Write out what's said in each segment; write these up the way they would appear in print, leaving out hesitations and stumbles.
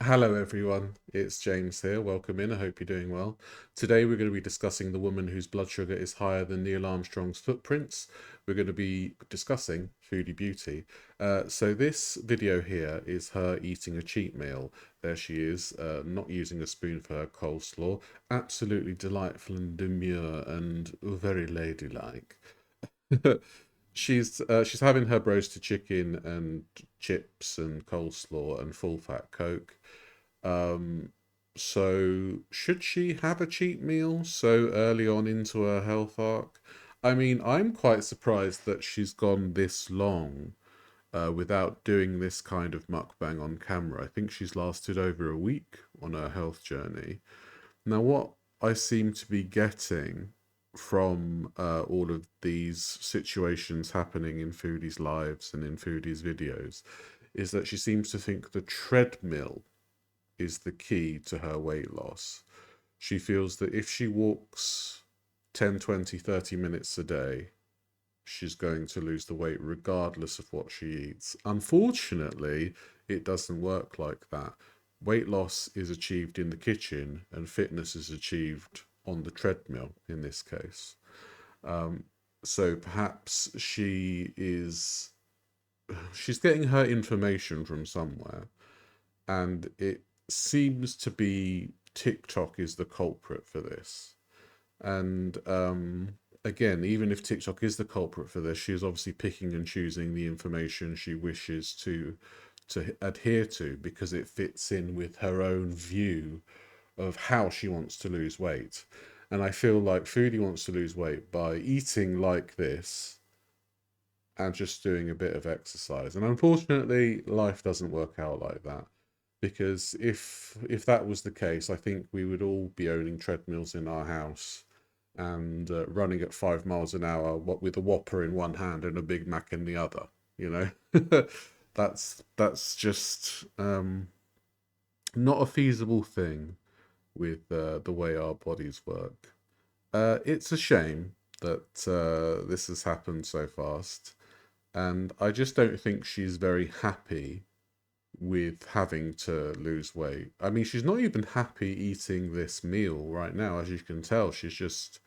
Hello, everyone. It's James here. Welcome in. I hope you're doing well. Today, we're going to be discussing the woman whose blood sugar is higher than Neil Armstrong's footprints. We're going to be discussing Foodie Beauty. So, this video here is her eating a cheat meal. There she is, not using a spoon for her coleslaw. Absolutely delightful and demure and very ladylike. She's having her roasted chicken and chips and coleslaw and full fat Coke. Um, so should she have a cheat meal so early on into her health arc? I mean, I'm quite surprised that she's gone this long without doing this kind of mukbang on camera. I think she's lasted over a week on her health journey. Now, what I seem to be getting from all of these situations happening in Foodie's lives and in Foodie's videos is that she seems to think the treadmill is the key to her weight loss. She feels that if she walks 10, 20, 30 minutes a day, she's going to lose the weight regardless of what she eats. Unfortunately, it doesn't work like that. Weight loss is achieved in the kitchen, and fitness is achieved on the treadmill in this case. So perhaps she's getting her information from somewhere, and it seems to be TikTok is the culprit for this. And again, even if TikTok is the culprit for this, she is obviously picking and choosing the information she wishes to adhere to because it fits in with her own view of how she wants to lose weight. And I feel like Foodie wants to lose weight by eating like this and just doing a bit of exercise. And unfortunately, life doesn't work out like that. Because if that was the case, I think we would all be owning treadmills in our house and running at 5 miles an hour, what with a Whopper in one hand and a Big Mac in the other. You know, that's just not a feasible thing with the way our bodies work. It's a shame that this has happened so fast, and I just don't think she's very happy with having to lose weight. I mean, she's not even happy eating this meal right now, as you can tell. She's just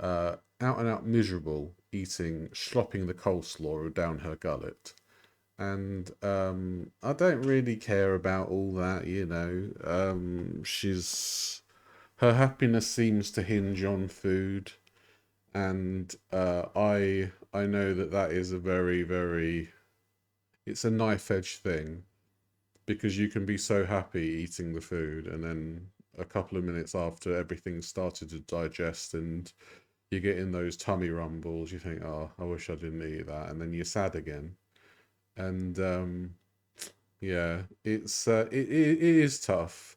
out and out miserable eating, slopping the coleslaw down her gullet. And I don't really care about all that, you know. She's her happiness seems to hinge on food, and I know that that is a very it's a knife edge thing because you can be so happy eating the food and then a couple of minutes after everything's started to digest and you get in those tummy rumbles, you think, oh, I wish I didn't eat that, and then you're sad again. And yeah, it is tough.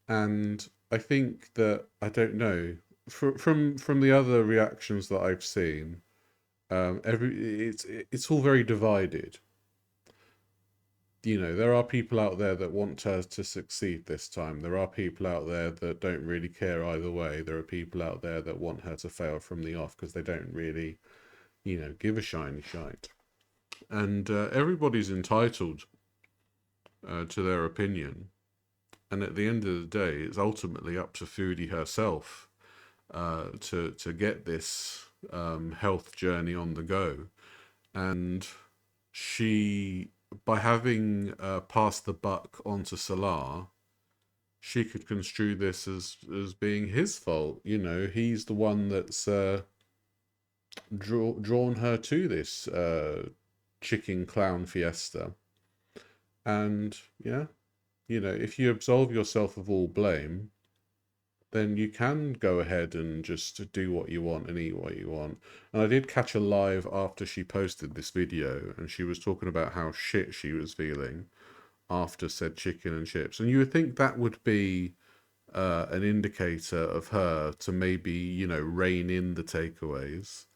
And I think that I don't know from the other reactions that I've seen, it's all very divided. You know, there are people out there that want her to succeed this time. There are people out there that don't really care either way. There are people out there that want her to fail from the off because they don't really, give a shiny shite. And everybody's entitled to their opinion. And at the end of the day, it's ultimately up to Foodie herself to get this health journey on the go. And she, by having passed the buck onto Salah, she could construe this as being his fault. You know, he's the one that's drawn her to this chicken clown fiesta. And yeah, if you absolve yourself of all blame, then you can go ahead and just do what you want and eat what you want. And I did catch a live after she posted this video, and she was talking about how shit she was feeling after said chicken and chips. And you would think that would be an indicator of her to maybe, rein in the takeaways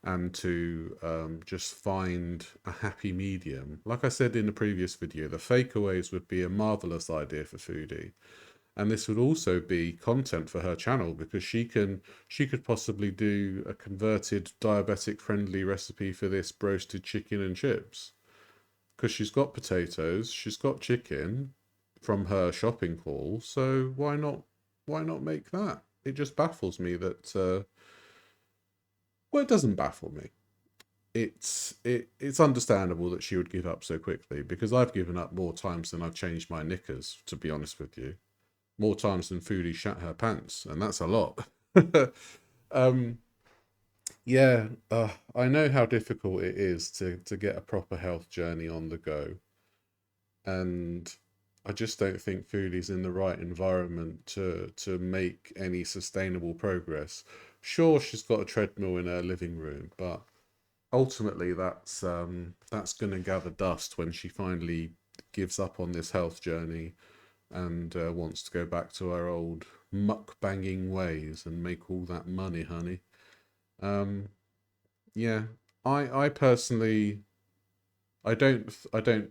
and to just find a happy medium. Like I said in the previous video, the fakeaways would be a marvelous idea for Foodie. And this would also be content for her channel because she could possibly do a converted diabetic friendly recipe for this roasted chicken and chips. Because she's got potatoes, she's got chicken, from her shopping haul. So why not make that? It just baffles me that well, it doesn't baffle me. It's understandable that she would give up so quickly, because I've given up more times than I've changed my knickers, to be honest with you. More times than Foodie shat her pants, and that's a lot. um, yeah, I know how difficult it is to get a proper health journey on the go, and I just don't think Foodie's in the right environment to make any sustainable progress. Sure, she's got a treadmill in her living room, but ultimately that's going to gather dust when she finally gives up on this health journey and wants to go back to her old mukbanging ways and make all that money, honey. Um, yeah, I personally I don't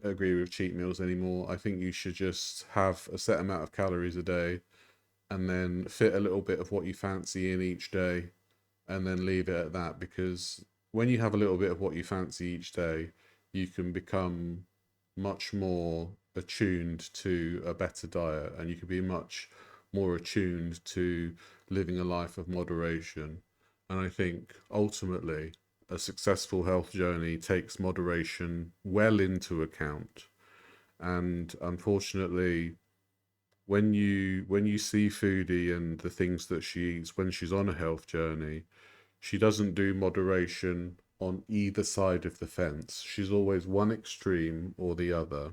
agree with cheat meals anymore. I think you should just have a set amount of calories a day and then fit a little bit of what you fancy in each day and then leave it at that, because when you have a little bit of what you fancy each day, you can become much more attuned to a better diet, and you can be much more attuned to living a life of moderation. And I think ultimately a successful health journey takes moderation well into account. And unfortunately, when you see Foodie and the things that she eats when she's on a health journey, she doesn't do moderation on either side of the fence. She's always one extreme or the other.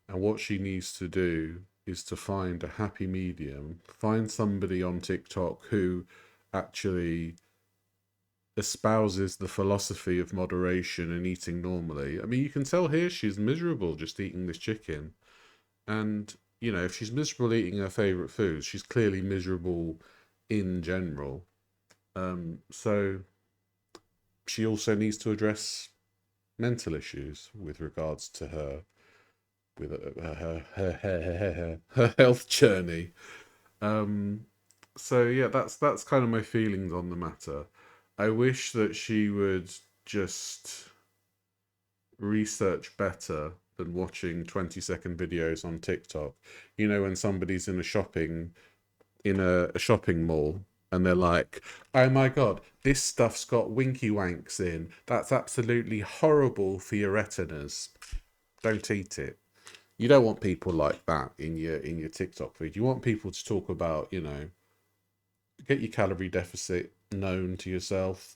And what she needs to do is to find a happy medium, find somebody on TikTok who actually espouses the philosophy of moderation and eating normally. I mean, you can tell here she's miserable just eating this chicken. And, you know, if she's miserable eating her favorite foods, she's clearly miserable in general. So she also needs to address mental issues with regards to her with her health journey. Um, so yeah, that's kind of my feelings on the matter. I wish that she would just research better than watching 20-second videos on TikTok. You know, when somebody's in a shopping mall and they're like, oh my god, this stuff's got winky wanks in. That's absolutely horrible for your retinas. Don't eat it. You don't want people like that in your TikTok feed. You want people to talk about, you know, get your calorie deficit known to yourself.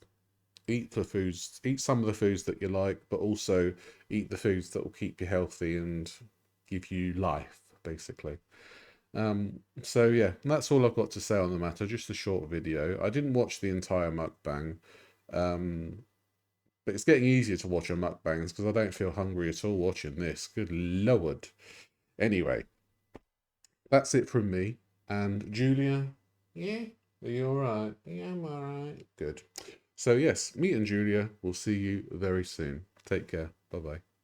Eat some of the foods that you like, but also eat the foods that will keep you healthy and give you life, basically. So yeah, that's all I've got to say on the matter. Just a short video. I didn't watch the entire mukbang, um, but it's getting easier to watch on mukbangs because I don't feel hungry at all watching this. Good lord. Anyway, that's it from me. And Julia, yeah, are you all right? Yeah, I'm all right. Good. So yes, me and Julia will see you very soon. Take care. Bye bye.